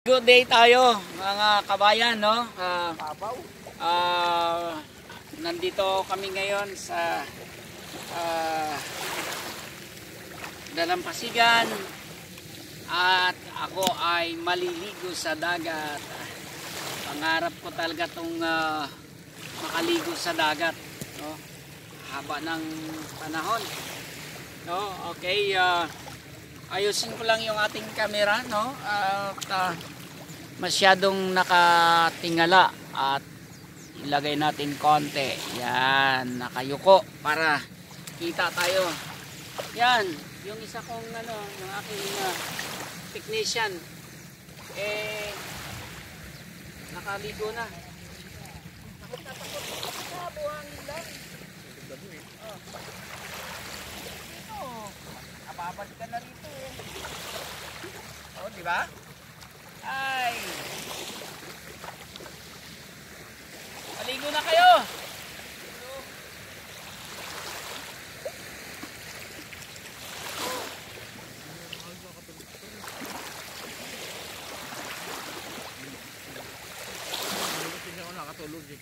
Good day tayo mga kabayan, no? Nandito kami ngayon sa Dalampasigan at ako ay maliligo sa dagat. Pangarap ko talaga itong makaligo sa dagat, no? Haba ng panahon, no? Okay, ayusin ko lang yung ating camera, no? Masyadong nakatingala at ilagay natin konti. Yan, nakayuko para kita tayo. Yan, yung isa kong yung aking technician nakaligo na. Takot sa buhangin lang. Dito, nababalik ka na rito eh. Oh, di ba? Ay. Maligo na kayo. Hindi ako nakatulog eh.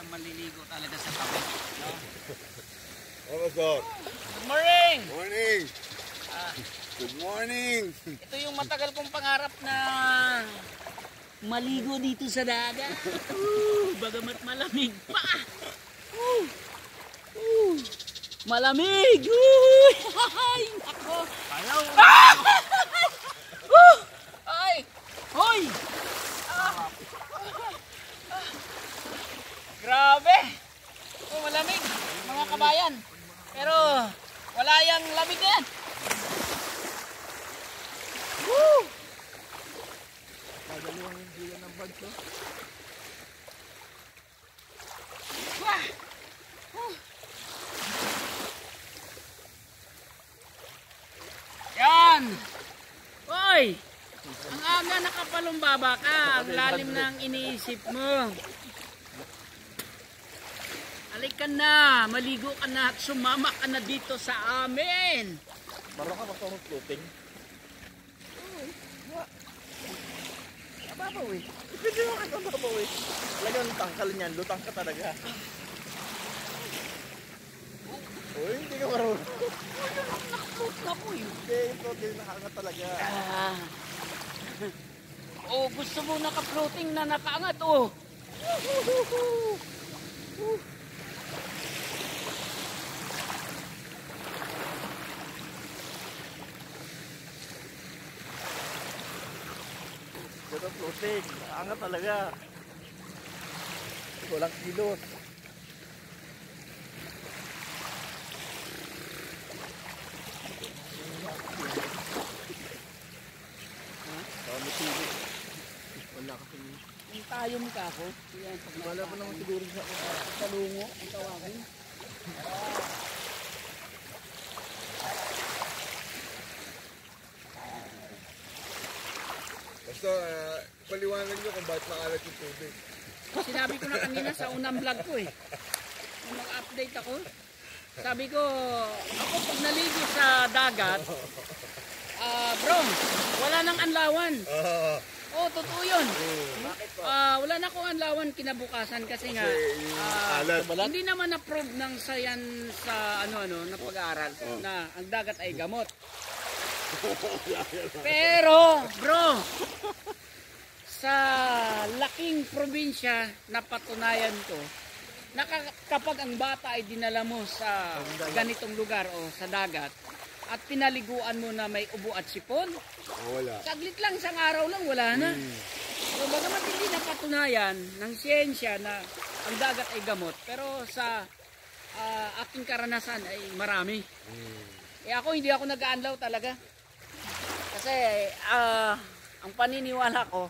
Maliligo talaga sa tabi, no? Oh my God. Good morning! Morning! Good morning! Ito yung matagal kong pangarap na maligo dito sa dagat. Bagamat malamig pa. Malamig! Ay! Ako! Ay! Hoy! Grabe! Oh, malamig, mga kabayan. Pero wala yang lamig na yan. Woo! Magaluwang yung bilan ng bag to. Wah! Yan! Hoy! Ang aga nakapalumbaba ka. Ang lalim ng iniisip mo. Halika na, maligo ka na at sumama ka na dito sa amin. Marunong ka magtulog floating? Ababaw eh. Pwede mo ka ababaw eh. Lagyan ng tangkal niyan, lutang ka talaga. Uy, hindi ka marunong. Nakafloat na po eh. Hindi, floating nakaangat talaga. Oh, gusto mo naka-floating na nakaangat oh. Ito floating, nakaangat talaga. Walang kilos. Wala kasi Yung tayo mo ka ako. Yan, wala pa naman siguro sa talungo ang tawagin. Basta, paliwanag nyo kung bakit makalat yung tubig. Sinabi ko na kanina sa unang vlog ko eh. Nung mag-update ako, sabi ko, ako pag naligo sa dagat, bro, wala nang anlawan. Oh, totoo yun. Wala na akong anlawan kinabukasan kasi nga hindi naman na-prove ng sayan sa na pag-aaral na ang dagat ay gamot. Pero, bro, sa laking probinsya napatunayan ko na kapag ang bata ay dinala mo sa ganitong lugar o sa dagat at pinaliguan mo na may ubo at sipon, wala. saglit lang, isang araw lang, wala na. So, bagamat hindi napatunayan ng siyensya na ang dagat ay gamot, pero sa aking karanasan ay marami. Ako hindi ako nag-aanlaw talaga. Kasi ang paniniwala ko,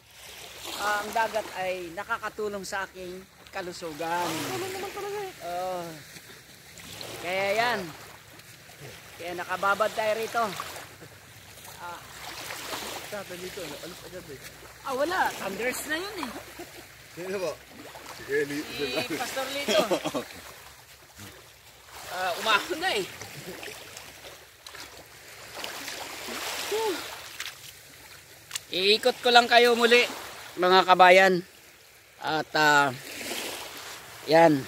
ang dagat ay nakakatulong sa aking kalusugan. Naman talaga eh. Kaya yan. Kaya nakababad tayo rito. Sabi dito, alas agad eh. Wala. Thunders na yun eh. Sino po? Si Pastor Lito. Umahon na eh. Iikot ko lang kayo muli mga kabayan. At yan.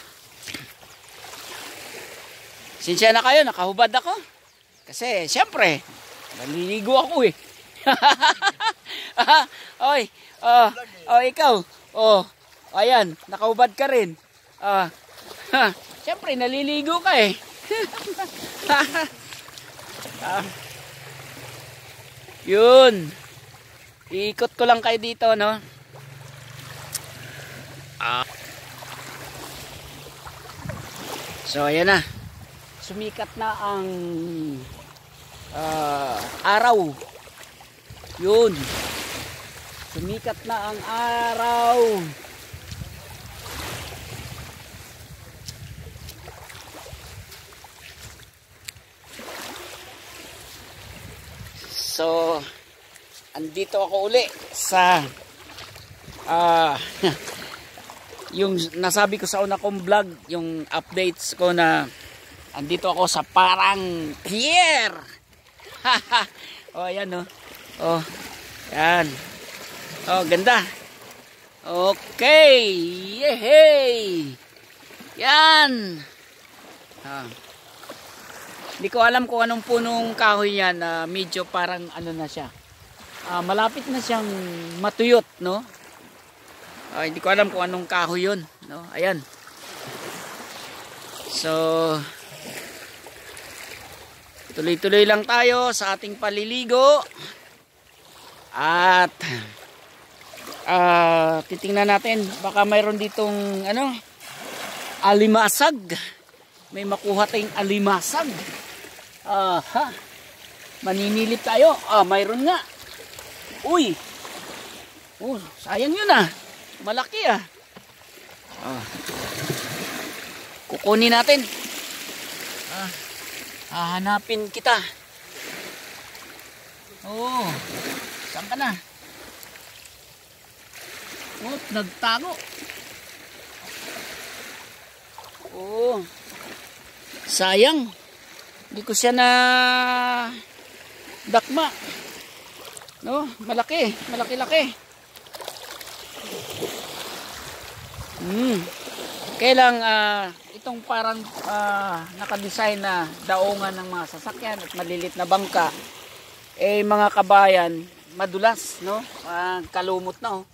Sinsya na kayo, nakahubad ako. Kasi siyempre, naliligo ako eh. Oy, ikaw. Ayan, nakahubad ka rin. Siyempre, naliligo ka eh. Yun. Iikot ko lang kayo dito, no? So, ayan na. Sumikat na ang araw. Yun. Sumikat na ang araw. So, andito ako uli sa yung nasabi ko sa una kong vlog, yung updates ko na andito ako sa Parang Pier. Ayan yan. Ganda. Okay. Yehey. Yan. Hindi ko alam kung anong punong kahoy yan. Medyo parang ano na siya. Malapit na siyang matuyot, no? Hindi ko alam kung anong kahoy yun, no? Ayan. So, tuloy-tuloy lang tayo sa ating paliligo. At titingnan natin, baka mayroon ditong alimasag. May makuha tayong alimasag. Maninilip tayo. Mayroon nga. Uy. Sayang yun Malaki kukunin natin. Hahanapin kita. Saan ka na? Nagtago. Sayang. Hindi ko siya na dakma. No, malaki. Malaki-laki. Kailang itong parang nakadesign na daungan ng mga sasakyan at malilit na bangka, mga kabayan, madulas, no? Kalumot na,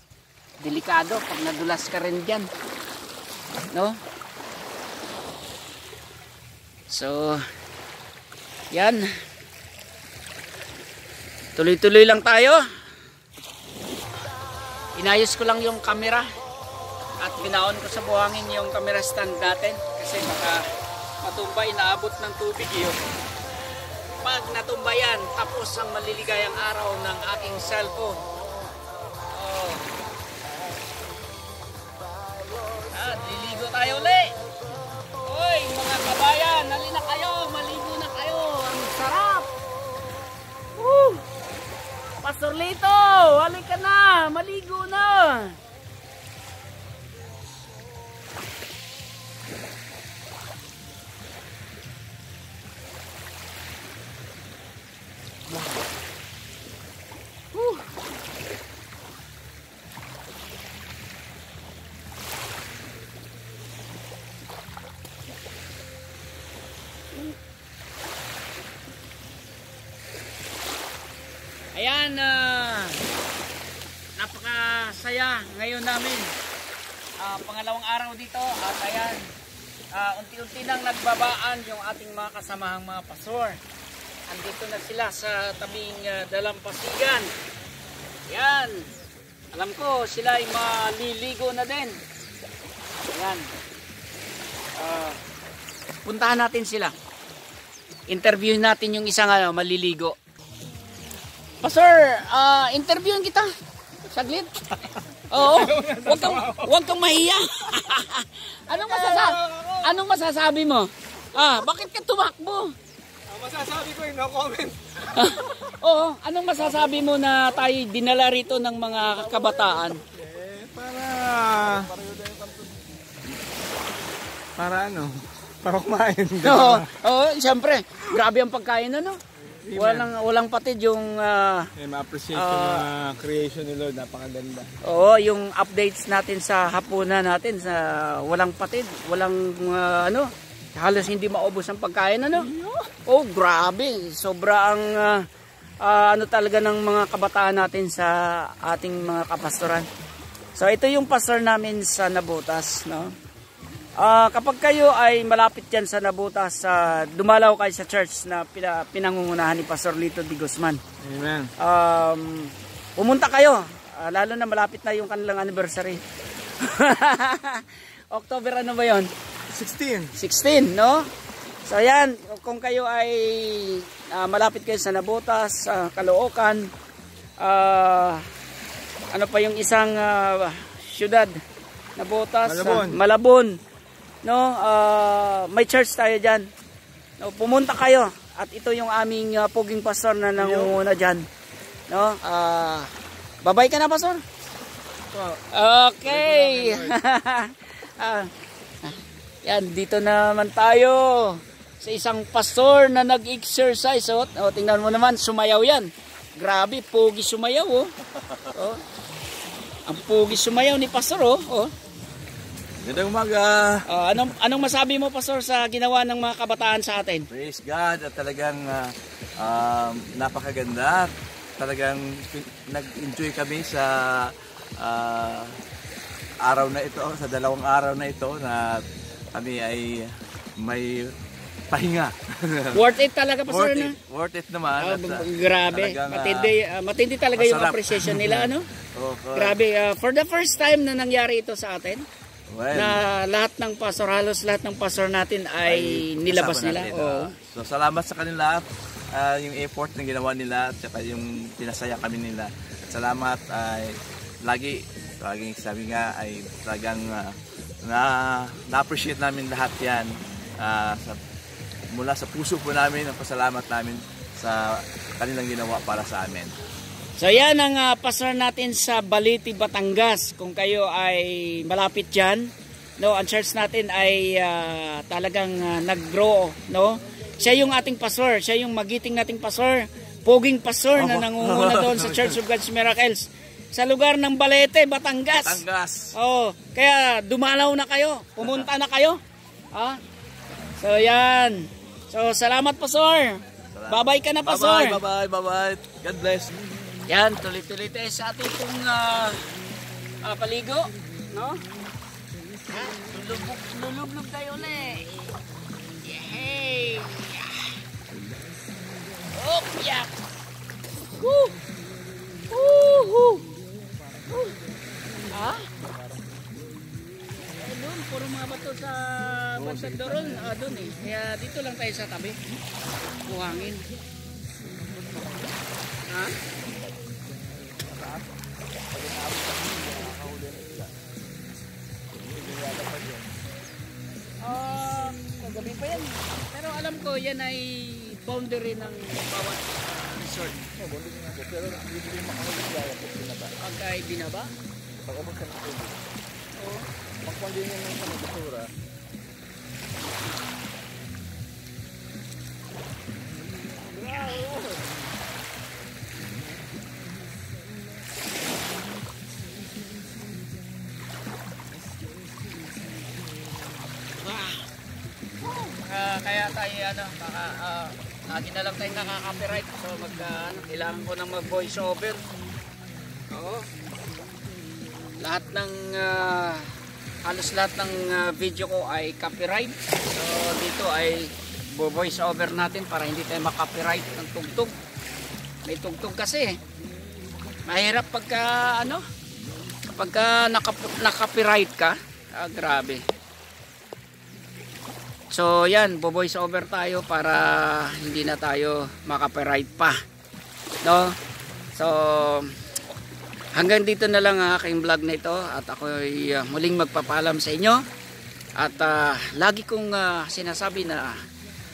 delikado pag nadulas ka rin dyan, no? So, yan. Tuloy-tuloy lang tayo. Inayos ko lang yung camera at binaon ko sa buhangin yung camera stand natin kasi baka matumba, inaabot ng tubig yun. Pag natumba yan, tapos ang maliligayang araw ng aking cellphone. Liligo tayo ulit. Uy, mga kabayan, halina kayo, maligo na kayo. Ang sarap. Pastor Lito, halika na, maligo na. Ayan, napakasaya ngayon namin. Pangalawang araw dito at ayan, unti-unti nang nagbabaan yung ating mga kasamahang mga pastor. Andito na sila sa tabing dalampasigan. Ayan, alam ko sila ay maliligo na din. Ayan, puntahan natin sila. Interviewin natin yung isang maliligo. Pastor, interviewin kita. Saglit. Oo. Wag kang mahiya. Anong masasabi mo? Bakit ka tumakbo? Masasabi ko no comment. Oo, anong masasabi mo na tayo dinala rito ng mga kabataan? Para ano? Para kumain. Oo, siyempre. Grabe ang pagkain ano. Walang patid yung ma-appreciate yung mga creation ni Lord, napakaganda. Oo, yung updates natin sa hapunan natin sa walang patid, walang halos hindi maubos ang pagkain ano. Oh, grabe. Sobra ang talaga ng mga kabataan natin sa ating mga kapastoran. So ito yung pastor namin sa Nabotas, no. Kapag kayo ay malapit yan sa Nabotas, dumalaw kayo sa church na pinangungunahan ni Pastor Lito D. Guzman. Amen. Pumunta kayo, lalo na malapit na yung kanilang anniversary. October ano ba yon? 16, no? So yan, kung kayo ay malapit kayo sa Nabotas, Caloocan, ano pa yung isang syudad, Nabotas, Malabon. No, may church tayo diyan. No, pumunta kayo at ito yung aming puging pastor na nangunguna diyan. No, babay ka na, pastor? Okay. Yan, dito naman tayo sa isang pastor na nag-exercise. Tingnan mo naman, sumayaw yan. Grabe, pugi sumayaw. Ang pugi sumayaw ni pastor. Gandang umaga. Anong masabi mo, pastor, sa ginawa ng mga kabataan sa atin? Praise God. At talagang napakaganda. Talagang nag-enjoy kami sa araw na ito, sa 2 araw na ito na kami ay may pahinga. Worth it talaga, pastor, na? Worth it naman. Grabe. Matindi talaga yung appreciation nila, ano? Grabe. For the first time na nangyari ito sa atin, na lahat ng pastor, halos lahat ng pastor natin ay nilabas nila. So salamat sa kanila, yung effort na ginawa nila at saka yung pinasaya kami nila. At salamat ay laging sabi nga ay talagang na-appreciate namin lahat yan. Mula sa puso po namin, ang pasalamat namin sa kanilang ginawa para sa amin. So yan ang pastor natin sa Baliti, Batangas. Kung kayo ay malapit dyan, no, ang church natin ay talagang nag-grow, no? Siya yung ating pastor, siya yung magiting nating pastor, poging pastor na nangunguna doon sa Church of God's Miracles sa lugar ng Balete, Batangas. Kaya dumalaw na kayo, pumunta na kayo. So yan. So salamat, pastor. Bye-bye ka na, pastor. Bye-bye. God bless. Yan, tuloy-tuloy tayo sa ating itong paligo, no? Lulubog tayo ulit. Yay! Oh, yak! Woo! Woo! Doon, puro mga bato sa bansang doon. Doon eh. Kaya dito lang tayo sa tabi. Buhangin. Kagabi pa yan. Pero alam ko yan ay boundary ng bawat resort. Pero hindi makakagaya po binaba. Pagkay binaba? Pag umag sa nakatulog. Pagpangganyan ng sa nagasura. Kaya tayo lagi na lang tayong nakaka-copyright, so kailangan ko nang mag-voice over. Lahat ng halos lahat ng video ko ay copyright, so dito ay voice over natin para hindi tayo makopyright ng tugtog. May tugtog kasi mahirap pagka naka-copyright ka. Grabe. So yan, voice over tayo para hindi na tayo makapiright pa, no? So hanggang dito na lang ang aking vlog na ito at ako ay muling magpapaalam sa inyo. At lagi kong sinasabi na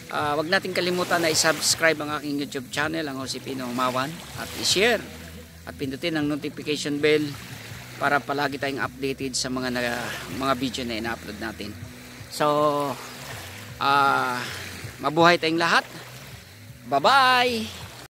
wag nating kalimutan na i-subscribe ang aking YouTube channel, ang Jose Pino Umawan, at i-share at pindutin ang notification bell para palagi tayong updated sa mga video na ina-upload natin. So, mabuhay tayong lahat. Bye-bye!